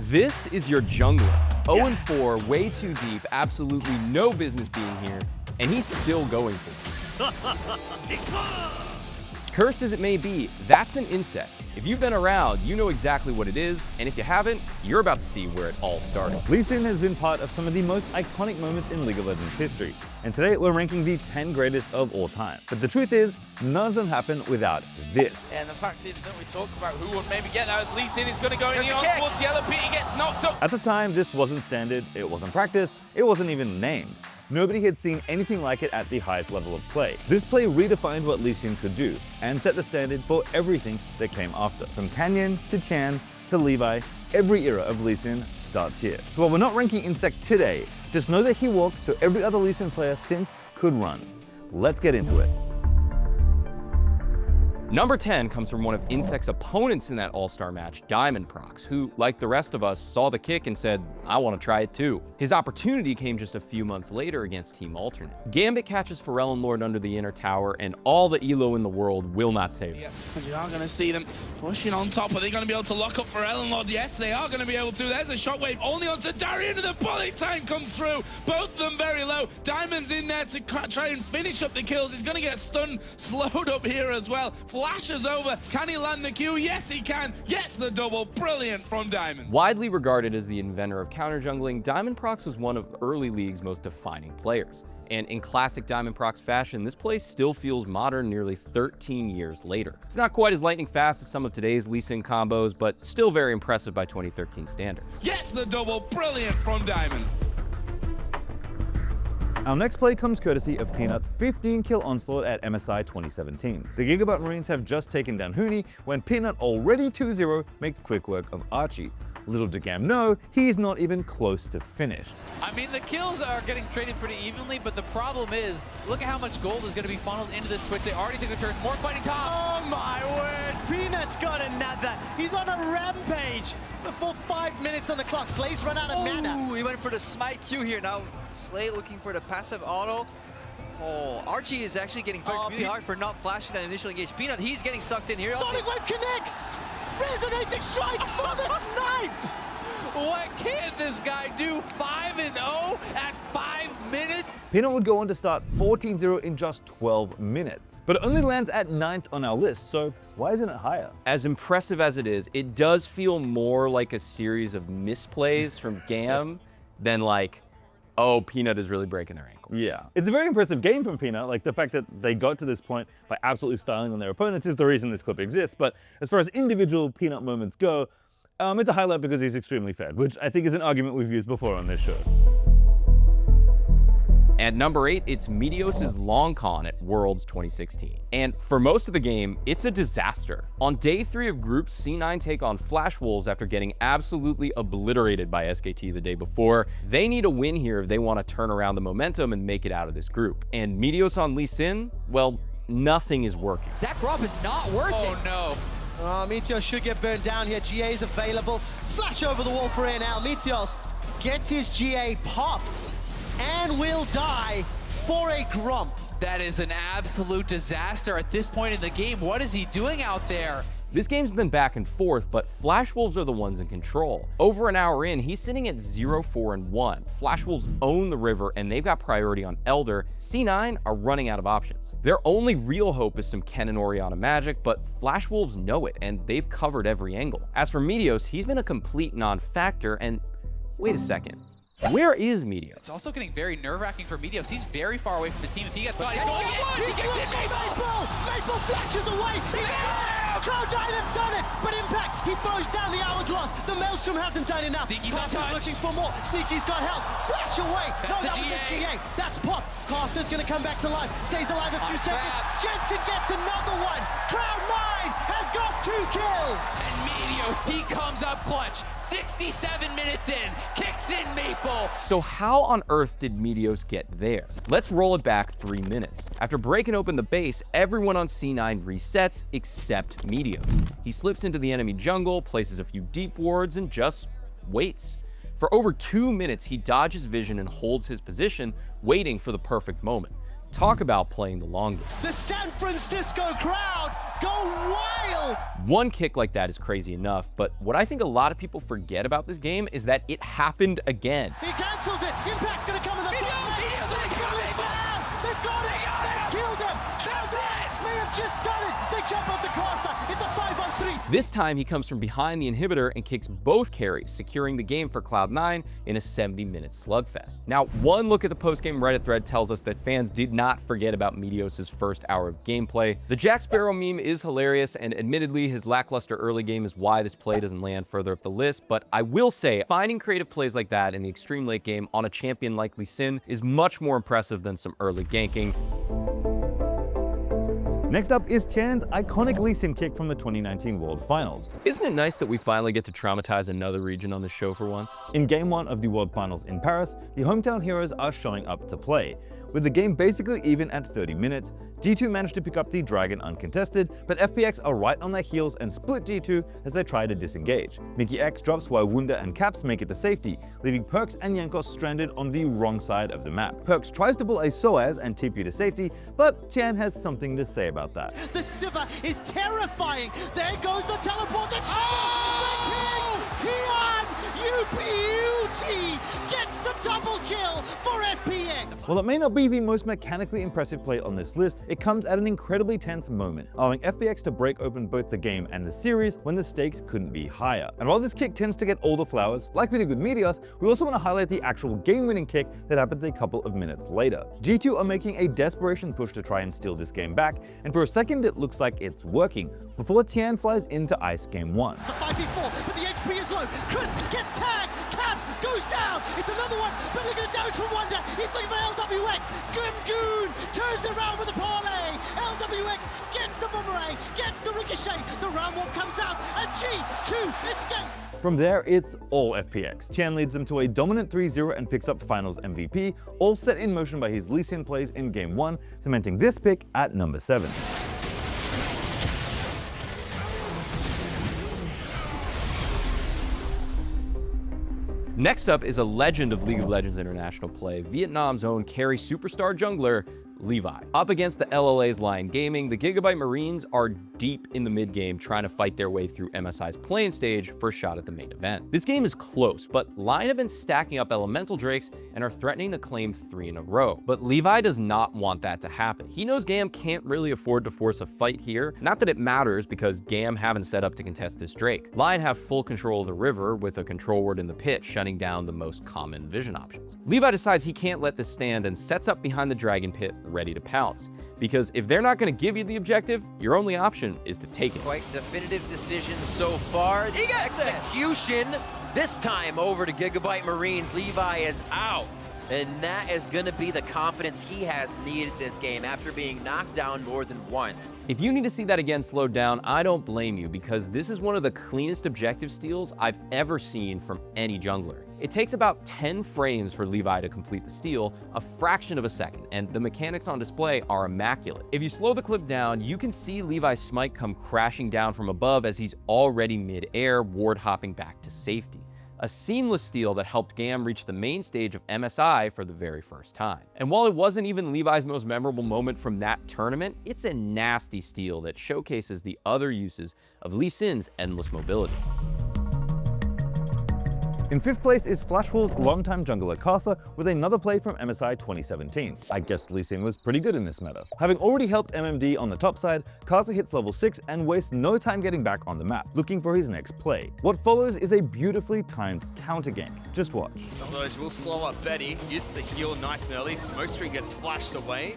This is your jungler. 0-4, way too deep, absolutely no business being here, and he's still going for it. Cursed as it may be, that's an Insec. If you've been around, you know exactly what it is, and if you haven't, you're about to see where it all started. Lee Sin has been part of some of the most iconic moments in League of Legends history, and today we're ranking the 10 greatest of all time. But the truth is, none of them happen without this. And the fact is that we talked about who would maybe get that as Lee Sin is going to go in the on towards Yellow Pit, he gets knocked up. At the time, this wasn't standard, it wasn't practiced, it wasn't even named. Nobody had seen anything like it at the highest level of play. This play redefined what Lee Sin could do, and set the standard for everything that came after. From Canyon to Tian to Levi, every era of Lee Sin starts here. So while we're not ranking Insec today, just know that he walked so every other Lee Sin player since could run. Let's get into it. Number 10 comes from one of Insec's opponents in that all-star match, Diamondprox, who, like the rest of us, saw the kick and said, I want to try it too. His opportunity came just a few months later against Team Alternate. Gambit catches Pharrell Lord under the inner tower, and all the elo in the world will not save him. Yep. You are going to see them pushing on top. Are they going to be able to lock up Pharrell Lord? Yes, they are going to be able to. There's a shockwave only onto Darian, and the bullet time comes through. Both of them very low. Diamond's in there to try and finish up the kills. He's going to get stunned, slowed up here as well. Flashes over. Can he land the Q? Yes, he can. Gets the double. Brilliant from Diamond. Widely regarded as the inventor of counter jungling, Diamondprox was one of early League's most defining players. And in classic Diamondprox fashion, this play still feels modern nearly 13 years later. It's not quite as lightning fast as some of today's Lee Sin combos, but still very impressive by 2013 standards. Gets the double. Brilliant from Diamond. Our next play comes courtesy of Peanut's 15-kill onslaught at MSI 2017. The Gigabyte Marines have just taken down Huni when Peanut, already 2-0, makes quick work of Archie. Little did Gam know, he's not even close to finished. I mean, the kills are getting traded pretty evenly, but the problem is, look at how much gold is going to be funneled into this Twitch. They already took the turns. More fighting top. Oh my word, Peanut's got another. He's on a rampage. Before 5 minutes on the clock, Slay's run out of mana. Ooh, he went for the smite Q here. Now Slay looking for the passive auto. Oh, Archie is actually getting pushed really hard for not flashing that initial engage. Peanut, he's getting sucked in here. Sonic Wave connects! Resonating strike for the snipe! What can this guy do? 5-0 at 5 minutes? Peanut would go on to start 14-0 in just 12 minutes. But it only lands at 9th on our list, so why isn't it higher? As impressive as it is, it does feel more like a series of misplays from Gam than like, oh, Peanut is really breaking their ankle. Yeah. It's a very impressive game from Peanut. Like, the fact that they got to this point by absolutely styling on their opponents is the reason this clip exists. But as far as individual Peanut moments go, it's a highlight because he's extremely fed, which I think is an argument we've used before on this show. At number 8, it's Meteos' long con at Worlds 2016. And for most of the game, it's a disaster. On day 3 of groups, C9 take on Flash Wolves after getting absolutely obliterated by SKT the day before. They need a win here if they want to turn around the momentum and make it out of this group. And Meteos on Lee Sin, well, nothing is working. That crop is not worth it. Oh no. Meteos should get burned down here. GA is available. Flash over the wall for air now. Meteos gets his GA popped and will die for a grump. That is an absolute disaster at this point in the game. What is he doing out there? This game's been back and forth, but Flash Wolves are the ones in control. Over an hour in, he's sitting at 0-4-1. Flash Wolves own the river, and they've got priority on Elder. C9 are running out of options. Their only real hope is some Ken and Orianna magic, but Flash Wolves know it, and they've covered every angle. As for Meteos, he's been a complete non-factor, and wait a second. Where is Meteos? It's also getting very nerve-wracking for Meteos. He's very far away from his team. If he gets caught, he's going in. He gets in Maple flashes away. Cloud9 have done it, but Impact, he throws down the hourglass. The Maelstrom hasn't done enough. Sneaky's Karsa's looking for more. Sneaky's got help. Flash away. No, that was the GA. That's pop. Karsa's going to come back to life. Stays alive a few seconds. Jensen gets another one. Cloud9 have got 2 kills. And Meteos, he comes up clutch. 67 minutes in, kicks in Maple. So how on earth did Meteos get there? Let's roll it back 3 minutes. After breaking open the base, everyone on C9 resets except Meteos. He slips into the enemy jungle, places a few deep wards, and just waits. For over 2 minutes, he dodges vision and holds his position, waiting for the perfect moment. Talk about playing the long game. The San Francisco crowd go wild! One kick like that is crazy enough, but what I think a lot of people forget about this game is that it happened again. He cancels it. Impact's going to come with a They've got it! Killed him! That's it! May have just done it! They jump onto Karsa. It's a 5-on-3. This time he comes from behind the inhibitor and kicks both carries, securing the game for Cloud9 in a 70-minute slugfest. Now, one look at the post-game Reddit thread tells us that fans did not forget about Meteos' first hour of gameplay. The Jack Sparrow meme is hilarious, and admittedly, his lackluster early game is why this play doesn't land further up the list, but I will say, finding creative plays like that in the extreme late game on a champion like Lee Sin is much more impressive than some early ganking. Next up is Tian's iconic Lee Sin kick from the 2019 World Finals. Isn't it nice that we finally get to traumatize another region on the show for once? In Game 1 of the World Finals in Paris, the hometown heroes are showing up to play. With the game basically even at 30 minutes, G2 managed to pick up the Dragon uncontested, but FPX are right on their heels and split G2 as they try to disengage. Mickey X drops while Wunda and Caps make it to safety, leaving Perkz and Jankos stranded on the wrong side of the map. Perkz tries to pull a Soaz and TP to safety, but Tian has something to say about that. The Siva is terrifying. There goes the teleporter. Oh! Tian, you beauty, gets the double kill for FPX. While it may not be the most mechanically impressive play on this list, it comes at an incredibly tense moment, allowing FPX to break open both the game and the series when the stakes couldn't be higher. And while this kick tends to get all the flowers, like we did with Meteos, we also want to highlight the actual game-winning kick that happens a couple of minutes later. G2 are making a desperation push to try and steal this game back, and for a second it looks like it's working, before Tian flies into ice game 1. It's the 5v4, but the HP is low. Crisp gets tagged. Caps goes down. It's another one, but look at the damage from Wonder. He's looking for LWX. Goon turns around with a parlay. LWX gets the boomerang, gets the ricochet. The round one comes out, and G2 escape. From there, it's all FPX. Tian leads them to a dominant 3-0 and picks up Finals MVP, all set in motion by his Lee Sin plays in Game 1, cementing this pick at number 7. Next up is a legend of League of Legends International play, Vietnam's own carry superstar jungler, Levi. Up against the LLA's Lion Gaming, the Gigabyte Marines are deep in the mid-game trying to fight their way through MSI's playing stage for a shot at the main event. This game is close, but Lion have been stacking up Elemental Drakes and are threatening to claim 3 in a row. But Levi does not want that to happen. He knows GAM can't really afford to force a fight here. Not that it matters, because GAM haven't set up to contest this Drake. Lion have full control of the river with a control ward in the pit, shutting down the most common vision options. Levi decides he can't let this stand and sets up behind the Dragon Pit, ready to pounce. Because if they're not going to give you the objective, your only option is to take it. Quite definitive decision so far. The execution this time over to Gigabyte Marines. Levi is out. And that is going to be the confidence he has needed this game after being knocked down more than once. If you need to see that again slowed down, I don't blame you, because this is one of the cleanest objective steals I've ever seen from any jungler. It takes about 10 frames for Levi to complete the steal, a fraction of a second, and the mechanics on display are immaculate. If you slow the clip down, you can see Levi's smite come crashing down from above as he's already mid-air, ward hopping back to safety. A seamless steal that helped GAM reach the main stage of MSI for the very first time. And while it wasn't even Levi's most memorable moment from that tournament, it's a nasty steal that showcases the other uses of Lee Sin's endless mobility. In 5th place is Flashwall's longtime jungler Karsa with another play from MSI 2017. I guess Lee Sin was pretty good in this meta. Having already helped MMD on the top side, Karsa hits level 6 and wastes no time getting back on the map, looking for his next play. What follows is a beautifully timed counter gank. Just watch. Those will slow up Betty, uses the heal nice and early, smoke screen gets flashed away.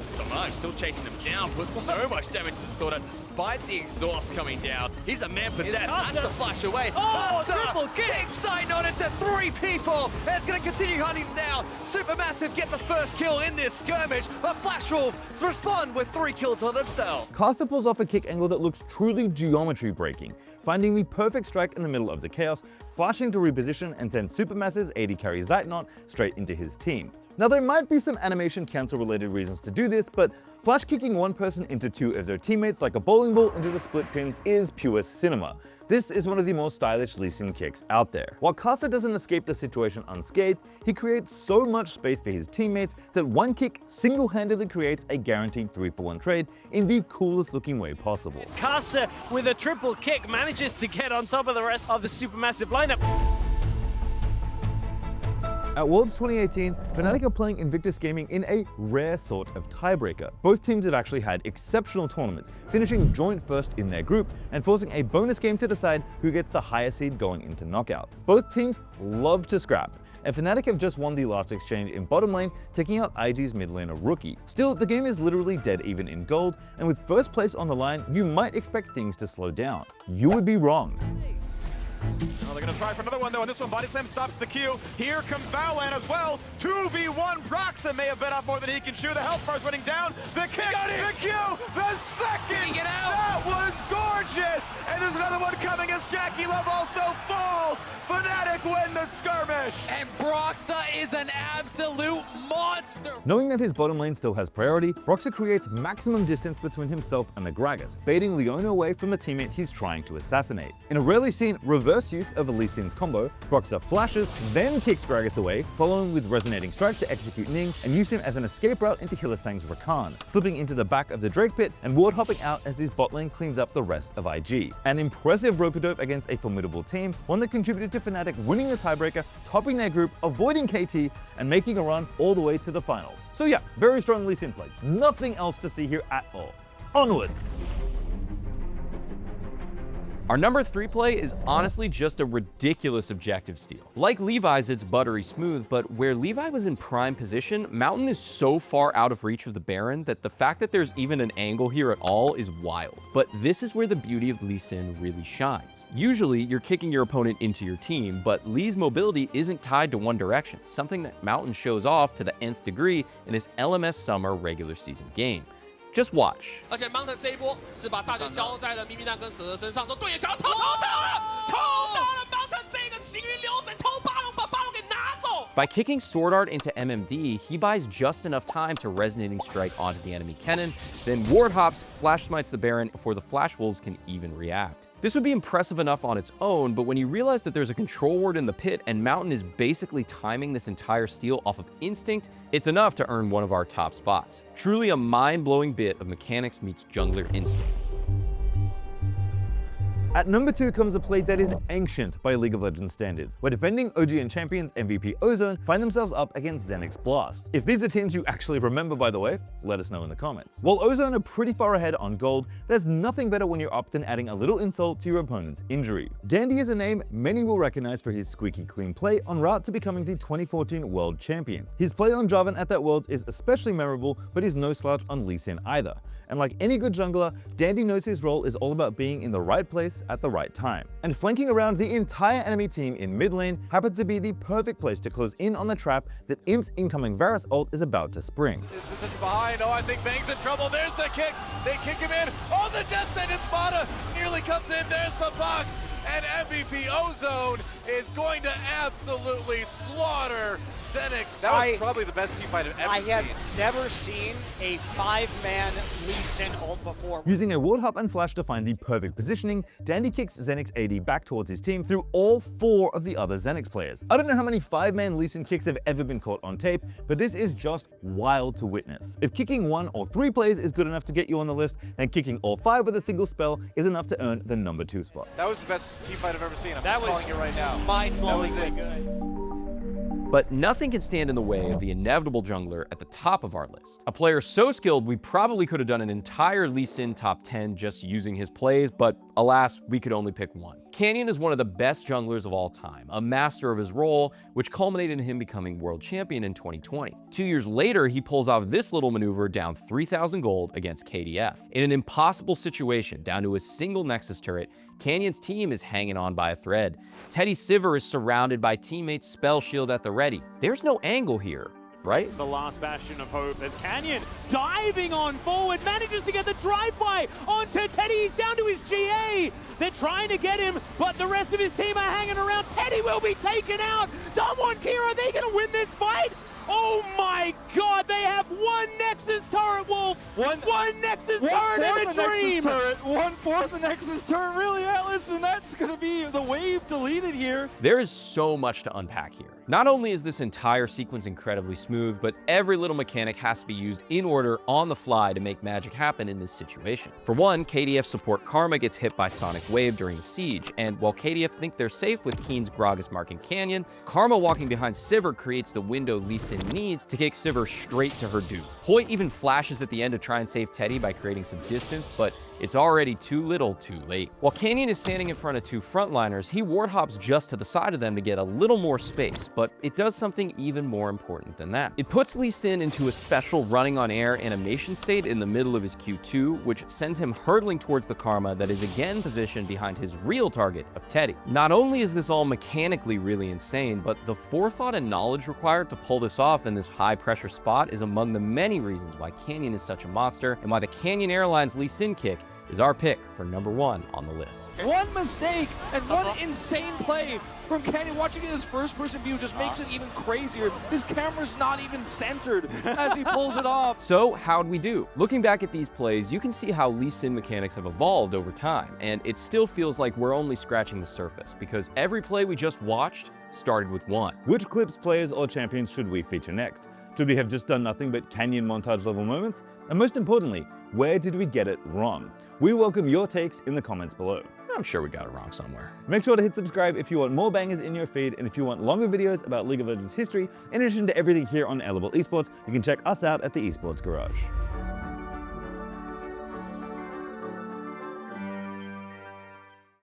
Still chasing them down, puts so much damage to the sword out despite the exhaust coming down. He's a man possessed, that's the flash away. Triple kick! Sighting on it to 3 people! That's going to continue hunting them down. Supermassive get the first kill in this skirmish, but Flash Wolves respond with 3 kills for themselves. Karsa pulls off a kick angle that looks truly geometry breaking, finding the perfect strike in the middle of the chaos, flashing to reposition and send Supermassive's AD carry Zeitnot straight into his team. Now there might be some animation cancel related reasons to do this, but flash kicking one person into two of their teammates like a bowling ball into the split pins is pure cinema. This is one of the more stylish Lee Sin kicks out there. While Karsa doesn't escape the situation unscathed, he creates so much space for his teammates that one kick single-handedly creates a guaranteed 3-for-1 trade in the coolest looking way possible. Karsa with a triple kick manages to get on top of the rest of the Supermassive lineup. At Worlds 2018, Fnatic are playing Invictus Gaming in a rare sort of tiebreaker. Both teams have actually had exceptional tournaments, finishing joint first in their group and forcing a bonus game to decide who gets the higher seed going into knockouts. Both teams love to scrap, and Fnatic have just won the last exchange in bottom lane, taking out IG's mid laner Rookie. Still, the game is literally dead even in gold, and with first place on the line, you might expect things to slow down. You would be wrong. Oh, they're going to try for another one, though, and this one, Body Slam stops the queue. Here comes Bowland as well. 2v1, Broxah may have bit off more than he can chew. The health bar's running down. The kick, the Q, the second! Get out. That was gorgeous! And there's another one coming as Jackie Love also falls. Fnatic win the skirmish! And Broxah is an absolute monster. Knowing that his bottom lane still has priority, Broxah creates maximum distance between himself and the Gragas, baiting Leona away from the teammate he's trying to assassinate. In a rarely seen reverse use of a Lee Sin's combo, Broxah flashes, then kicks Gragas away, following with Resonating Strike to execute Ning and use him as an escape route into Hylissang's Rakan, slipping into the back of the Drake pit and ward hopping out as his bot lane cleans up the rest of IG. An impressive rope-a-dope against a formidable team, one that contributed to Fnatic winning the tiebreaker, topping their group, avoiding KT, and making a run all the way to the finals. So yeah, very strong Lee Sin play. Nothing else to see here at all. Onwards! Our number 3 play is honestly just a ridiculous objective steal. Like Levi's, it's buttery smooth, but where Levi was in prime position, Mountain is so far out of reach of the Baron that the fact that there's even an angle here at all is wild. But this is where the beauty of Lee Sin really shines. Usually, you're kicking your opponent into your team, but Lee's mobility isn't tied to one direction, something that Mountain shows off to the nth degree in this LMS Summer regular season game. Just watch. 而且 Mountain 这一波是把大权交在了咪咪蛋跟蛇的身上，说队友想要偷到了 Mountain 这个行云流水偷巴龙，把巴龙给拿走。 By kicking Sword Art into MMD, he buys just enough time to Resonating Strike onto the enemy cannon, then ward hops, flash smites the Baron before the Flash Wolves can even react. This would be impressive enough on its own, but when you realize that there's a control ward in the pit and Mountain is basically timing this entire steal off of instinct, it's enough to earn one of our top spots. Truly a mind-blowing bit of mechanics meets jungler instinct. At number 2 comes a play that is ancient by League of Legends standards, where defending OGN champions MVP Ozone find themselves up against Zenix Blast. If these are teams you actually remember, by the way, let us know in the comments. While Ozone are pretty far ahead on gold, there's nothing better when you're up than adding a little insult to your opponent's injury. Dandy is a name many will recognize for his squeaky clean play en route to becoming the 2014 World Champion. His play on Jarvan at that Worlds is especially memorable, but he's no slouch on Lee Sin either. And like any good jungler, Dandy knows his role is all about being in the right place at the right time. And flanking around the entire enemy team in mid lane happens to be the perfect place to close in on the trap that Imp's incoming Varus ult is about to spring. Is behind? Oh, I think Bang's in trouble. There's a kick. They kick him in. Oh, the death sentence Spada nearly comes in. There's the box. And MVP Ozone is going to absolutely slaughter Zenix. That was probably the best teamfight I've ever seen. I have never seen a 5-man Lee Sin ult before. Using a ward hop and flash to find the perfect positioning, Dandy kicks Zenix AD back towards his team through all 4 of the other Zenix players. I don't know how many 5-man Lee Sin kicks have ever been caught on tape, but this is just wild to witness. If kicking 1 or 3 plays is good enough to get you on the list, then kicking all 5 with a single spell is enough to earn the number 2 spot. That was the best teamfight I've ever seen. I'm just calling it right now. Mind-blowingly good. But nothing can stand in the way of the inevitable jungler at the top of our list. A player so skilled we probably could have done an entire Lee Sin top 10 just using his plays, but alas, we could only pick one. Canyon is one of the best junglers of all time, a master of his role, which culminated in him becoming world champion in 2020. 2 years later, he pulls off this little maneuver down 3,000 gold against KDF. In an impossible situation, down to a single Nexus turret, Canyon's team is hanging on by a thread. Teddy Sivir is surrounded by teammates' spell shield at the ready. There's no angle here. right? The last bastion of hope as Canyon diving on forward, manages to get the drive-by onto Teddy. He's down to his GA. They're trying to get him, but the rest of his team are hanging around. Teddy will be taken out. Damwon Kira, are they going to win this fight? Oh my god, they have one Nexus turret, Wolf! One Nexus turret in a dream! One-fourth the Nexus turret, really, Atlas, and that's gonna be the wave deleted here. There is so much to unpack here. Not only is this entire sequence incredibly smooth, but every little mechanic has to be used in order on the fly to make magic happen in this situation. For one, KDF support Karma gets hit by Sonic Wave during the siege, and while KDF think they're safe with Keen's Gragas marking Canyon, Karma walking behind Sivir creates the window Lee Sin needs to kick Sivir straight to her doom. Hoyt even flashes at the end to try and save Teddy by creating some distance, but it's already too little too late. While Canyon is standing in front of two frontliners, he ward hops just to the side of them to get a little more space, but it does something even more important than that. It puts Lee Sin into a special running on air animation state in the middle of his Q2, which sends him hurtling towards the Karma that is again positioned behind his real target of Teddy. Not only is this all mechanically really insane, but the forethought and knowledge required to pull this off in this high pressure spot is among the many reasons why Canyon is such a monster and why the Canyon Airlines Lee Sin kick is our pick for #1 on the list. One mistake and one insane play from Canyon. Watching his first-person view just makes it even crazier. His camera's not even centered as he pulls it off. So how'd we do? Looking back at these plays, you can see how Lee Sin mechanics have evolved over time, and it still feels like we're only scratching the surface, because every play we just watched started with one. Which clips, players, or champions should we feature next? Should we have just done nothing but Canyon montage level moments? And most importantly, where did we get it wrong? We welcome your takes in the comments below. I'm sure we got it wrong somewhere. Make sure to hit subscribe if you want more bangers in your feed, and if you want longer videos about League of Legends history, in addition to everything here on LoL Esports, you can check us out at the Esports Garage.